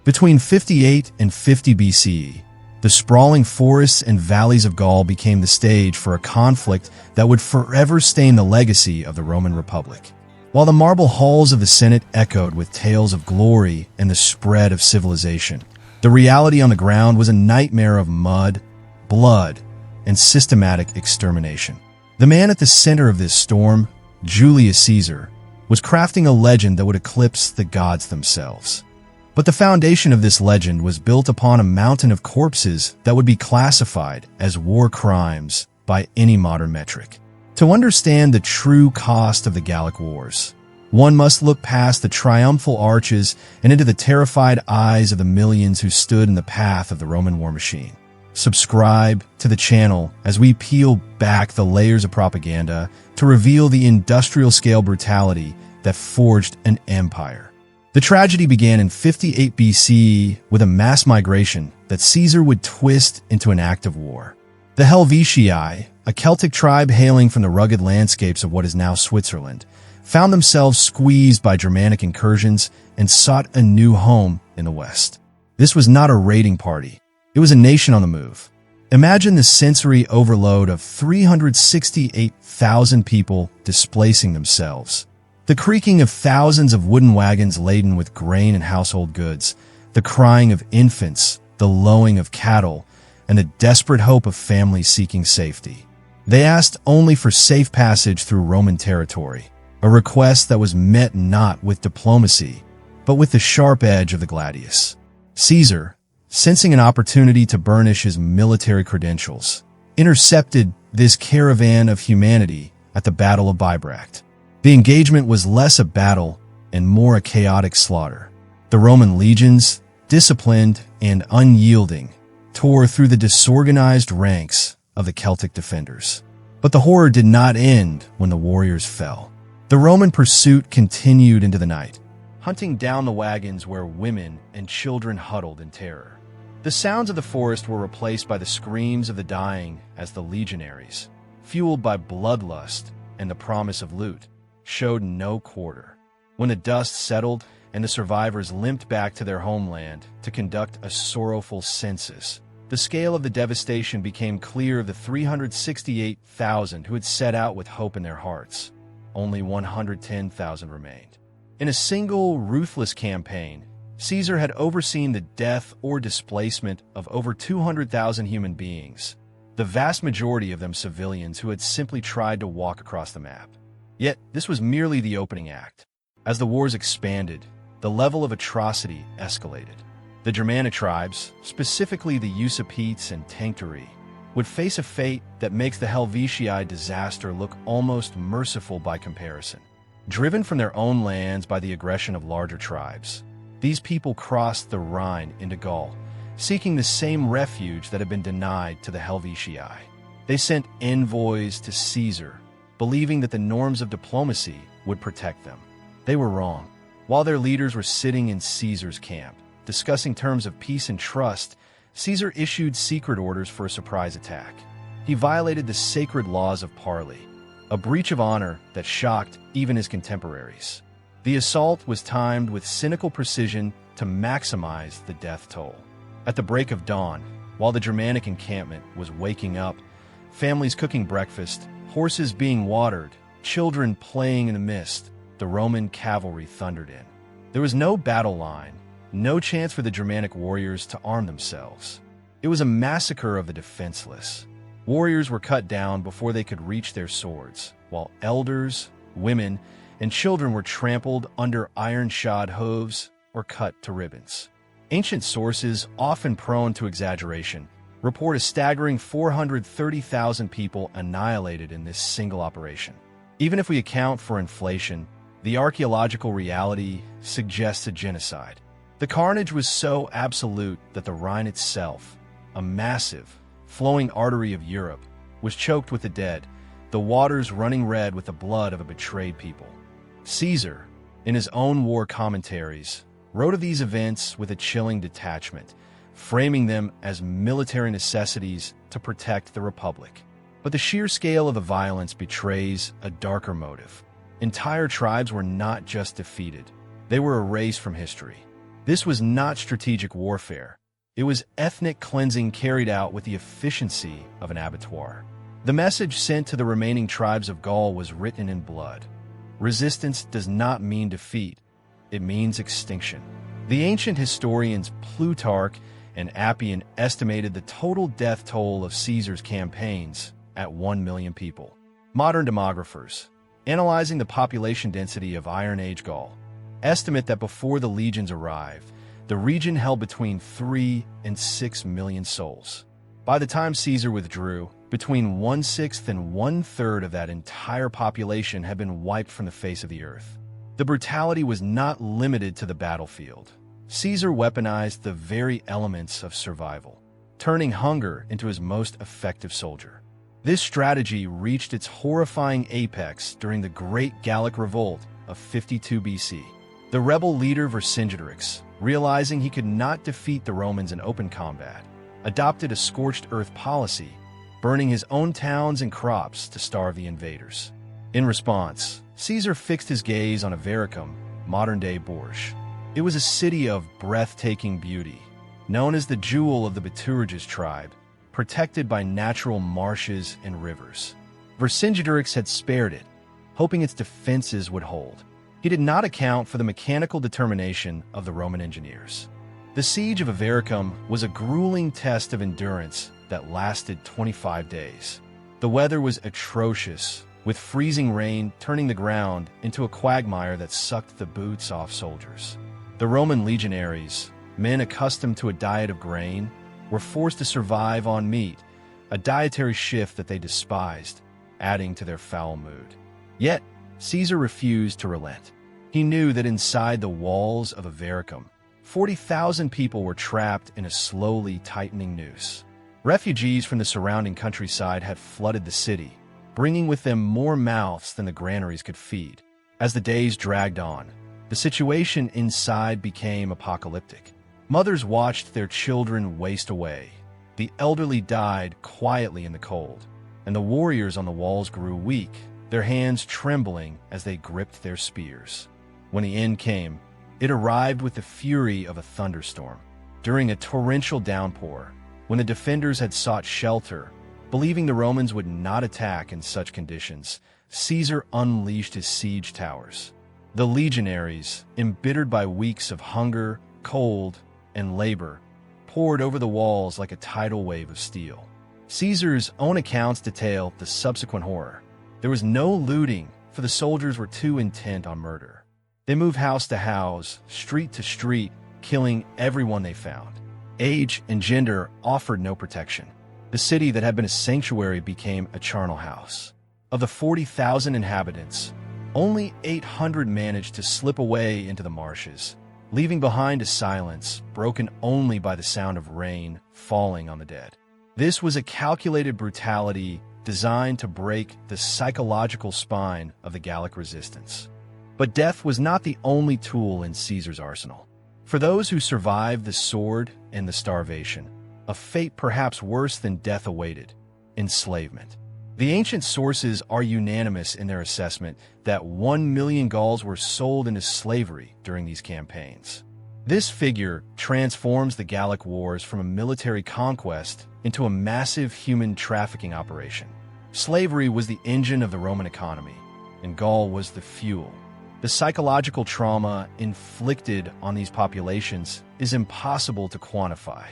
Between 58 and 50 BCE, the sprawling forests and valleys of Gaul became the stage for a conflict that would forever stain the legacy of the Roman Republic. While the marble halls of the Senate echoed with tales of glory and the spread of civilization, the reality on the ground was a nightmare of mud, blood, and systematic extermination. The man at the center of this storm, Julius Caesar, was crafting a legend that would eclipse the gods themselves. But the foundation of this legend was built upon a mountain of corpses that would be classified as war crimes by any modern metric. To understand the true cost of the Gallic Wars, one must look past the triumphal arches and into the terrified eyes of the millions who stood in the path of the Roman war machine. Subscribe to the channel as we peel back the layers of propaganda to reveal the industrial-scale brutality that forged an empire. The tragedy began in 58 BCE with a mass migration that Caesar would twist into an act of war. The Helvetii, a Celtic tribe hailing from the rugged landscapes of what is now Switzerland, found themselves squeezed by Germanic incursions and sought a new home in the West. This was not a raiding party. It was a nation on the move. Imagine the sensory overload of 368,000 people displacing themselves. The creaking of thousands of wooden wagons laden with grain and household goods, the crying of infants, the lowing of cattle, and the desperate hope of families seeking safety. They asked only for safe passage through Roman territory, a request that was met not with diplomacy, but with the sharp edge of the gladius. Caesar, sensing an opportunity to burnish his military credentials, intercepted this caravan of humanity at the Battle of Bibracte. The engagement was less a battle and more a chaotic slaughter. The Roman legions, disciplined and unyielding, tore through the disorganized ranks of the Celtic defenders. But the horror did not end when the warriors fell. The Roman pursuit continued into the night, hunting down the wagons where women and children huddled in terror. The sounds of the forest were replaced by the screams of the dying as the legionaries, fueled by bloodlust and the promise of loot, showed no quarter. When the dust settled and the survivors limped back to their homeland to conduct a sorrowful census, the scale of the devastation became clear of the 368,000 who had set out with hope in their hearts. Only 110,000 remained. In a single, ruthless campaign, Caesar had overseen the death or displacement of over 200,000 human beings, the vast majority of them civilians who had simply tried to walk across the map. Yet, this was merely the opening act. As the wars expanded, the level of atrocity escalated. The Germanic tribes, specifically the Usipetes and Tencteri, would face a fate that makes the Helvetii disaster look almost merciful by comparison. Driven from their own lands by the aggression of larger tribes, these people crossed the Rhine into Gaul, seeking the same refuge that had been denied to the Helvetii. They sent envoys to Caesar, believing that the norms of diplomacy would protect them. They were wrong. While their leaders were sitting in Caesar's camp, discussing terms of peace and trust, Caesar issued secret orders for a surprise attack. He violated the sacred laws of parley, a breach of honor that shocked even his contemporaries. The assault was timed with cynical precision to maximize the death toll. At the break of dawn, while the Germanic encampment was waking up, families cooking breakfast, horses being watered, children playing in the mist, the Roman cavalry thundered in. There was no battle line, no chance for the Germanic warriors to arm themselves. It was a massacre of the defenseless. Warriors were cut down before they could reach their swords, while elders, women, and children were trampled under iron-shod hooves or cut to ribbons. Ancient sources, often prone to exaggeration, report a staggering 430,000 people annihilated in this single operation. Even if we account for inflation, the archaeological reality suggests a genocide. The carnage was so absolute that the Rhine itself, a massive, flowing artery of Europe, was choked with the dead, the waters running red with the blood of a betrayed people. Caesar, in his own war commentaries, wrote of these events with a chilling detachment, framing them as military necessities to protect the Republic. But the sheer scale of the violence betrays a darker motive. Entire tribes were not just defeated, they were erased from history. This was not strategic warfare. It was ethnic cleansing carried out with the efficiency of an abattoir. The message sent to the remaining tribes of Gaul was written in blood. Resistance does not mean defeat. It means extinction. The ancient historians Plutarch and Appian estimated the total death toll of Caesar's campaigns at 1 million people. Modern demographers, analyzing the population density of Iron Age Gaul, estimate that before the legions arrived, the region held between 3 and 6 million souls. By the time Caesar withdrew, between 1/6 and 1/3 of that entire population had been wiped from the face of the earth. The brutality was not limited to the battlefield. Caesar weaponized the very elements of survival, turning hunger into his most effective soldier. This strategy reached its horrifying apex during the Great Gallic Revolt of 52 BC. The rebel leader Vercingetorix, realizing he could not defeat the Romans in open combat, adopted a scorched earth policy, burning his own towns and crops to starve the invaders. In response, Caesar fixed his gaze on Avaricum, modern-day Bourges. It was a city of breathtaking beauty, known as the jewel of the Betrayal tribe, protected by natural marshes and rivers. Vercingetorix had spared it, hoping its defenses would hold. He did not account for the mechanical determination of the Roman engineers. The Siege of Avaricum was a grueling test of endurance that lasted 25 days. The weather was atrocious, with freezing rain turning the ground into a quagmire that sucked the boots off soldiers. The Roman legionaries, men accustomed to a diet of grain, were forced to survive on meat, a dietary shift that they despised, adding to their foul mood. Yet, Caesar refused to relent. He knew that inside the walls of Avaricum, 40,000 people were trapped in a slowly tightening noose. Refugees from the surrounding countryside had flooded the city, bringing with them more mouths than the granaries could feed. As the days dragged on, the situation inside became apocalyptic. Mothers watched their children waste away. The elderly died quietly in the cold, and the warriors on the walls grew weak, their hands trembling as they gripped their spears. When the end came, it arrived with the fury of a thunderstorm. During a torrential downpour, when the defenders had sought shelter, believing the Romans would not attack in such conditions, Caesar unleashed his siege towers. The legionaries, embittered by weeks of hunger, cold, and labor, poured over the walls like a tidal wave of steel. Caesar's own accounts detail the subsequent horror. There was no looting, for the soldiers were too intent on murder. They moved house to house, street to street, killing everyone they found. Age and gender offered no protection. The city that had been a sanctuary became a charnel house. Of the 40,000 inhabitants, only 800 managed to slip away into the marshes, leaving behind a silence broken only by the sound of rain falling on the dead. This was a calculated brutality designed to break the psychological spine of the Gallic resistance. But death was not the only tool in Caesar's arsenal. For those who survived the sword and the starvation, a fate perhaps worse than death awaited: enslavement. The ancient sources are unanimous in their assessment that 1 million Gauls were sold into slavery during these campaigns. This figure transforms the Gallic Wars from a military conquest into a massive human trafficking operation. Slavery was the engine of the Roman economy, and Gaul was the fuel. The psychological trauma inflicted on these populations is impossible to quantify.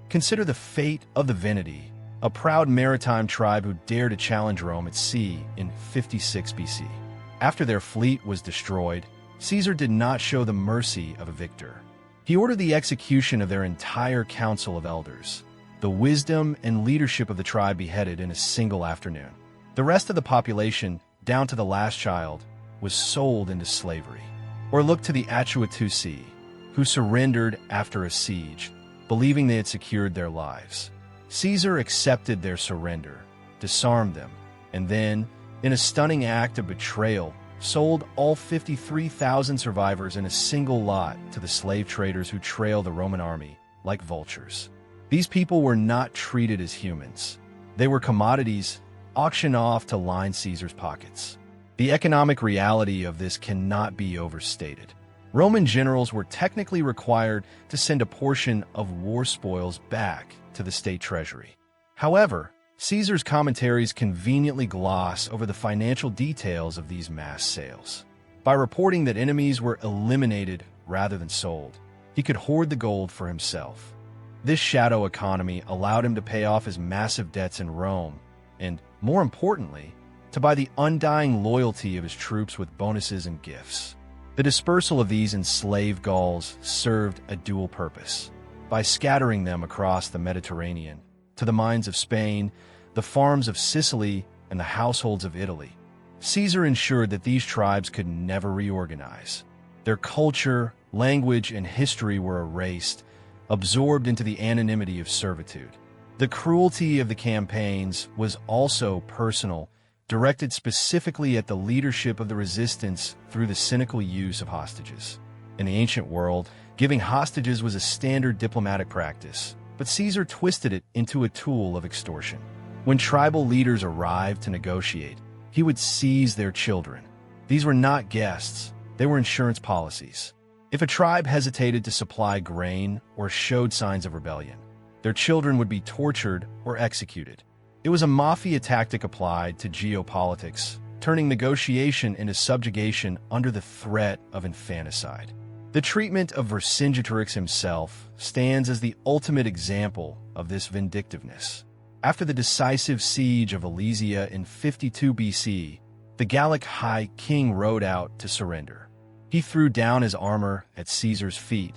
Consider the fate of the Veneti, a proud maritime tribe who dared to challenge Rome at sea in 56 BC. After their fleet was destroyed, Caesar did not show the mercy of a victor. He ordered the execution of their entire council of elders, the wisdom and leadership of the tribe beheaded in a single afternoon. The rest of the population, down to the last child, was sold into slavery. Or look to the Achuatuci, who surrendered after a siege, believing they had secured their lives. Caesar accepted their surrender, disarmed them, and then, in a stunning act of betrayal, sold all 53,000 survivors in a single lot to the slave traders who trailed the Roman army like vultures. These people were not treated as humans. They were commodities auctioned off to line Caesar's pockets. The economic reality of this cannot be overstated. Roman generals were technically required to send a portion of war spoils back to the state treasury. However, Caesar's commentaries conveniently gloss over the financial details of these mass sales. By reporting that enemies were eliminated rather than sold, he could hoard the gold for himself. This shadow economy allowed him to pay off his massive debts in Rome and, more importantly, to buy the undying loyalty of his troops with bonuses and gifts. The dispersal of these enslaved Gauls served a dual purpose. By scattering them across the Mediterranean, to the mines of Spain, the farms of Sicily, and the households of Italy, Caesar ensured that these tribes could never reorganize. Their culture, language, and history were erased, absorbed into the anonymity of servitude. The cruelty of the campaigns was also personal, directed specifically at the leadership of the resistance through the cynical use of hostages. In the ancient world, giving hostages was a standard diplomatic practice, but Caesar twisted it into a tool of extortion. When tribal leaders arrived to negotiate, he would seize their children. These were not guests, they were insurance policies. If a tribe hesitated to supply grain or showed signs of rebellion, their children would be tortured or executed. It was a mafia tactic applied to geopolitics, turning negotiation into subjugation under the threat of infanticide. The treatment of Vercingetorix himself stands as the ultimate example of this vindictiveness. After the decisive siege of Alesia in 52 BC, the Gallic high king rode out to surrender. He threw down his armor at Caesar's feet,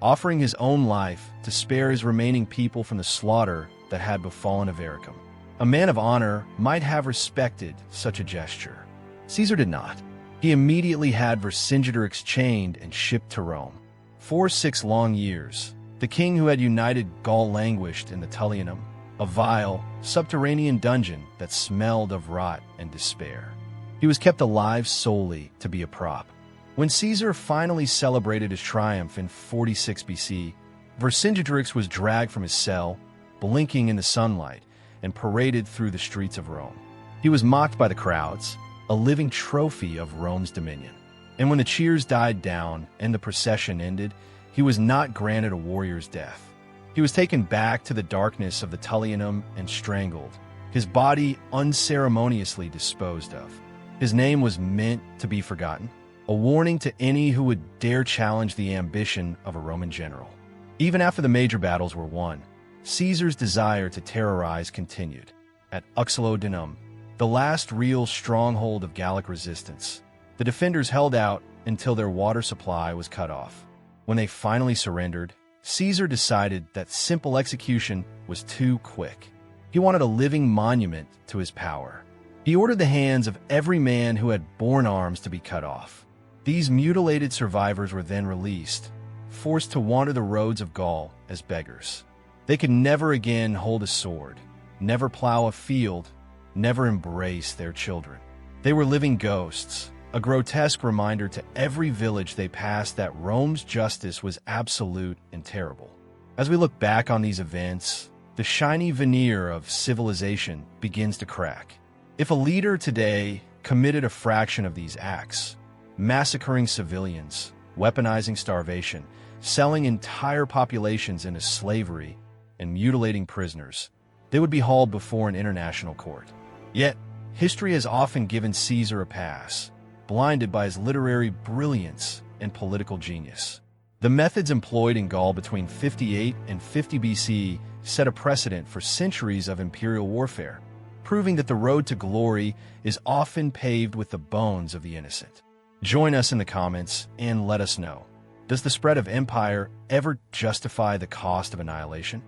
offering his own life to spare his remaining people from the slaughter that had befallen Avaricum. A man of honor might have respected such a gesture. Caesar did not. He immediately had Vercingetorix chained and shipped to Rome. For 6 long years, the king who had united Gaul languished in the Tullianum, a vile, subterranean dungeon that smelled of rot and despair. He was kept alive solely to be a prop. When Caesar finally celebrated his triumph in 46 BC, Vercingetorix was dragged from his cell, blinking in the sunlight, and paraded through the streets of Rome. He was mocked by the crowds, a living trophy of Rome's dominion. And when the cheers died down and the procession ended, he was not granted a warrior's death. He was taken back to the darkness of the Tullianum and strangled, his body unceremoniously disposed of. His name was meant to be forgotten, a warning to any who would dare challenge the ambition of a Roman general. Even after the major battles were won, Caesar's desire to terrorize continued. At Uxellodunum, the last real stronghold of Gallic resistance, the defenders held out until their water supply was cut off. When they finally surrendered, Caesar decided that simple execution was too quick. He wanted a living monument to his power. He ordered the hands of every man who had borne arms to be cut off. These mutilated survivors were then released, forced to wander the roads of Gaul as beggars. They could never again hold a sword, never plow a field, never embrace their children. They were living ghosts, a grotesque reminder to every village they passed that Rome's justice was absolute and terrible. As we look back on these events, the shiny veneer of civilization begins to crack. If a leader today committed a fraction of these acts, massacring civilians, weaponizing starvation, selling entire populations into slavery, and mutilating prisoners, they would be hauled before an international court. Yet, history has often given Caesar a pass, blinded by his literary brilliance and political genius. The methods employed in Gaul between 58 and 50 BC set a precedent for centuries of imperial warfare, proving that the road to glory is often paved with the bones of the innocent. Join us in the comments and let us know. Does the spread of empire ever justify the cost of annihilation?